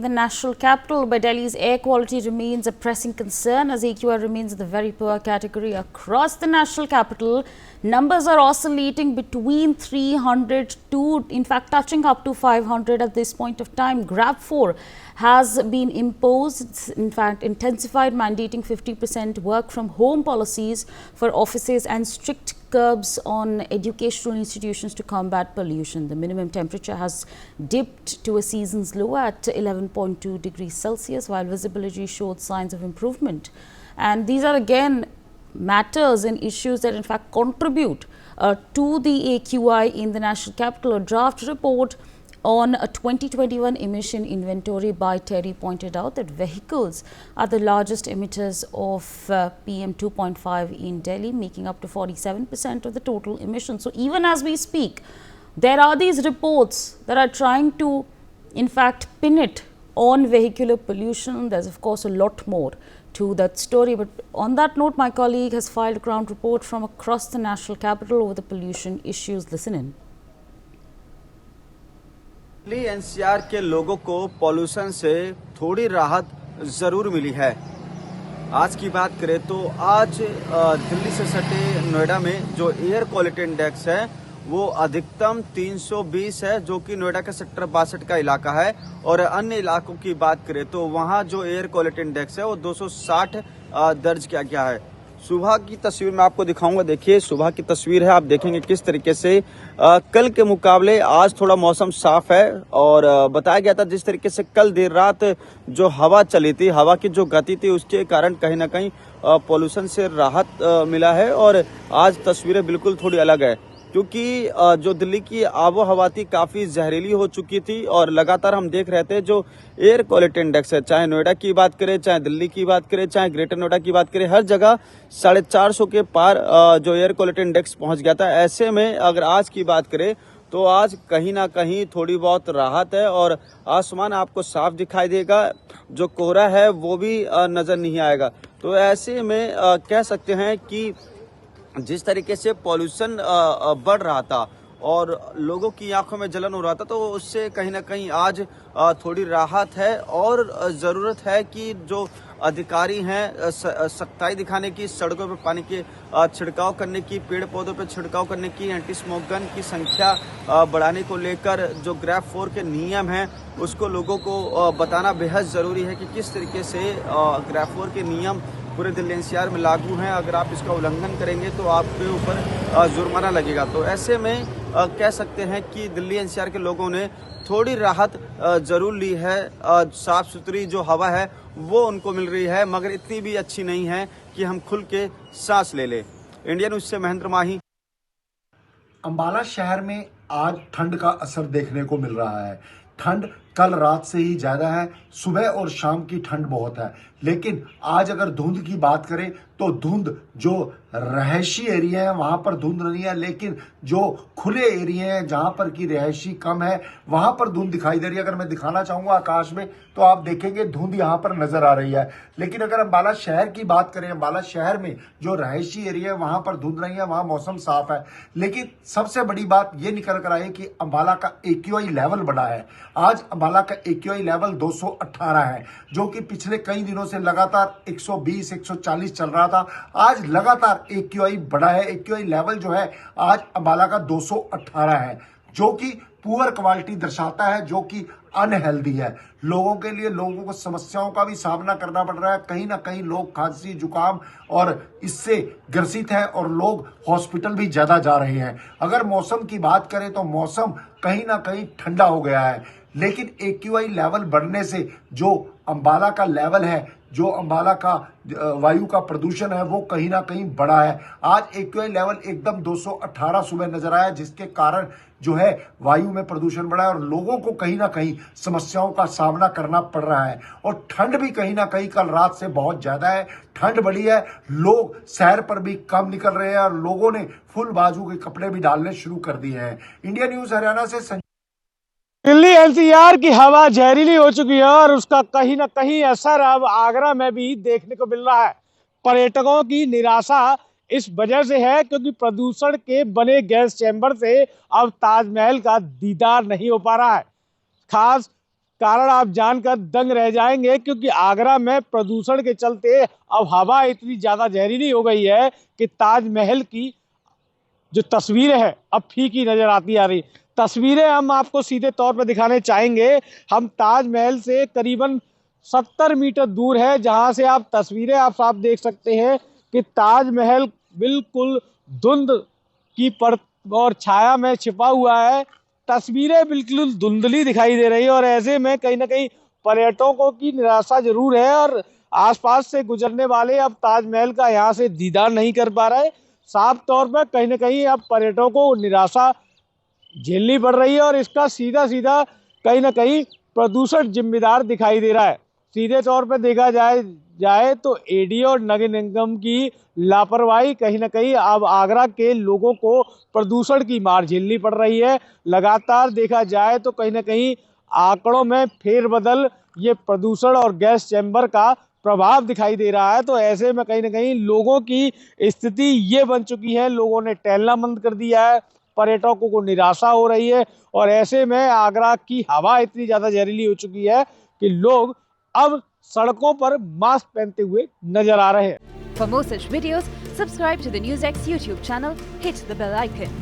in the national capital, but Delhi's air quality remains a pressing concern as AQI remains in the very poor category across the national capital. Numbers are oscillating between 300 to, in fact, touching up to 500 at this point of time. GRAP 4 has been imposed, it's in fact intensified, mandating 50% work from home policies for offices and strict curbs on educational institutions to combat pollution. The minimum temperature has dipped to a season's low at 11.2 degrees Celsius, while visibility showed signs of improvement. And these are again matters and issues that in fact contribute to the AQI in the national capital. A draft report on a 2021 emission inventory by TERI pointed out that vehicles are the largest emitters of PM 2.5 in Delhi, making up to 47% of the total emissions. So even as we speak, there are these reports that are trying to in fact pin it on vehicular pollution. There's of course a lot more to that story, but on that note, my colleague has filed a ground report from across the national capital over the pollution issues. Listen in. Delhi NCR के लोगों को pollution से थोड़ी राहत जरूर मिली है। आज की बात करें तो आज दिल्ली से सटे नोएडा में जो एयर क्वालिटी इंडेक्स है वो अधिकतम 320 है, जो कि नोएडा का सेक्टर 62 का इलाका है। और अन्य इलाकों की बात करें तो वहां जो एयर क्वालिटी इंडेक्स है वो 260 दर्ज किया गया है। सुबह की तस्वीर मैं आपको दिखाऊंगा। देखिए सुबह की तस्वीर है, आप देखेंगे किस तरीके से कल के मुकाबले आज थोड़ा मौसम साफ है। और बताया गया था जिस तरीके से कल देर रात जो हवा चली थी, हवा की जो गति थी, उसके कारण कहीं ना कहीं पॉल्यूशन से राहत मिला है। और आज तस्वीरें बिल्कुल थोड़ी अलग है, क्योंकि जो दिल्ली की आबो हवा थी काफी जहरीली हो चुकी थी। और लगातार हम देख रहे थे जो एयर क्वालिटी इंडेक्स है, चाहे नोएडा की बात करें, चाहे दिल्ली की बात करें, चाहे ग्रेटर नोएडा की बात करें, हर जगह 450 के पार जो एयर क्वालिटी इंडेक्स पहुंच गया था। ऐसे में अगर आज की बात करें तो आज कहीं ना कहीं थोड़ी बहुत राहत है और आसमान आपको साफ दिखाई देगा, जो कोहरा है वो भी नजर नहीं आएगा। तो ऐसे में कह सकते हैं कि जिस तरीके से पॉल्यूशन बढ़ रहा था और लोगों की आंखों में जलन हो रहा था, तो उससे कहीं ना कहीं आज थोड़ी राहत है। और ज़रूरत है कि जो अधिकारी हैं सख्ताई दिखाने की, सड़कों पर पानी के छिड़काव करने की, पेड़ पौधों पर छिड़काव करने की, एंटी स्मोक गन की संख्या बढ़ाने को लेकर जो ग्रैप 4 के नियम हैं उसको लोगों को बताना बेहद ज़रूरी है कि किस तरीके से ग्रैप 4 के नियम पूरे दिल्ली एनसीआर में लागू हैं। अगर आप इसका उल्लंघन करेंगे तो आपके ऊपर जुर्माना लगेगा। तो ऐसे में कह सकते हैं कि दिल्ली एनसीआर के लोगों ने थोड़ी राहत जरूर ली है। साफ सुथरी जो हवा है वो उनको मिल रही है, मगर इतनी भी अच्छी नहीं है कि हम खुल के सांस ले ले। इंडिया न्यूज से महेंद्र माही। अंबाला शहर में आज ठंड का असर देखने को मिल रहा है। ठंड कल रात से ही ज्यादा है, सुबह और शाम की ठंड बहुत है। लेकिन आज अगर धुंध की बात करें तो धुंध जो रहायशी एरिया है वहां पर धुंध नहीं है, लेकिन जो खुले एरिया है जहां पर की रहायशी कम है वहां पर धुंध दिखाई दे रही है। अगर मैं दिखाना चाहूंगा आकाश में तो आप देखेंगे धुंध यहां पर नजर आ रही है। लेकिन अगर अंबाला शहर की बात करें, अंबाला शहर में जो रहायशी एरिया है वहां पर धुंध नहीं है, वहां मौसम साफ है। लेकिन सबसे बड़ी बात यह निकल कर आई कि अंबाला का AQI लेवल बढ़ा है। आज अंबाला का AQI लेवल 218 है, जो कि पिछले कई दिनों से लगातार 120 140 चल रहा था। आज लगातार AQI बढ़ा है। AQI लेवल जो है आज अंबाला का 218 है, जो कि पुअर क्वालिटी दर्शाता है, जो कि अनहेल्दी है। लोगों के लिए लोगों को समस्याओं का भी सामना करना पड़ रहा है। कहीं ना कहीं लोग खांसी जुकाम और इससे ग्रसित है और लोग हॉस्पिटल भी ज्यादा जा रहे हैं। अगर मौसम की बात करें तो मौसम कहीं ना कहीं ठंडा हो गया है, लेकिन AQI लेवल बढ़ने से जो अंबाला का लेवल है, जो अंबाला का वायु का प्रदूषण है वो कहीं ना कहीं बढ़ा है। आज AQI लेवल एकदम 218 सुबह नजर आया, जिसके कारण जो है वायु में प्रदूषण बढ़ा है और लोगों को कहीं ना कहीं समस्याओं का सामना करना पड़ रहा है। और ठंड भी कहीं ना कहीं कल रात से बहुत ज्यादा है, ठंड बढ़ी है। लोग सैर पर भी कम निकल रहे हैं और लोगों ने फुल बाजू के कपड़े भी डालने शुरू कर दिए हैं। इंडिया न्यूज हरियाणा से दिल्ली एनसीआर की हवा जहरीली हो चुकी है और उसका कहीं ना कहीं असर अब आगरा में भी देखने को मिल रहा है। पर्यटकों की निराशा इस वजह से है क्योंकि प्रदूषण के बने गैस चैम्बर से अब ताजमहल का दीदार नहीं हो पा रहा है। खास कारण आप जानकर दंग रह जाएंगे, क्योंकि आगरा में प्रदूषण के चलते अब हवा इतनी ज्यादा जहरीली हो गई है कि ताजमहल की जो तस्वीरें हैं अब फीकी नजर आती आ रही। तस्वीरें हम आपको सीधे तौर पर दिखाने चाहेंगे। हम ताजमहल से करीबन 70 मीटर दूर है, जहां से आप तस्वीरें आप साफ देख सकते हैं कि ताजमहल बिल्कुल धुंध की परत और छाया में छिपा हुआ है। तस्वीरें बिल्कुल धुंधली दिखाई दे रही है और ऐसे में कहीं ना कहीं पर्यटकों की निराशा जरूर है और आसपास से गुजरने वाले अब ताजमहल का यहाँ से दीदार नहीं कर पा रहे। साफ तौर पर कहीं ना कहीं अब पर्यटकों को निराशा झेलनी पड़ रही है और इसका सीधा सीधा कहीं ना कहीं प्रदूषण जिम्मेदार दिखाई दे रहा है। सीधे तौर पर देखा जाए तो एडी और नगर निगम की लापरवाही कहीं ना कहीं अब आगरा के लोगों को प्रदूषण की मार झेलनी पड़ रही है। लगातार देखा जाए तो कहीं ना कहीं आंकड़ों में फेरबदल ये प्रदूषण और गैस चैम्बर का प्रभाव दिखाई दे रहा है। तो ऐसे में कहीं ना कहीं लोगों की स्थिति ये बन चुकी है, लोगों ने टहलना बंद कर दिया है, पर्यटकों को निराशा हो रही है और ऐसे में आगरा की हवा इतनी ज़्यादा जहरीली हो चुकी है कि लोग अब सड़कों पर मास्क पहनते हुए नजर आ रहे हैं। For more such videos, subscribe to the NewsX YouTube channel, hit the bell icon.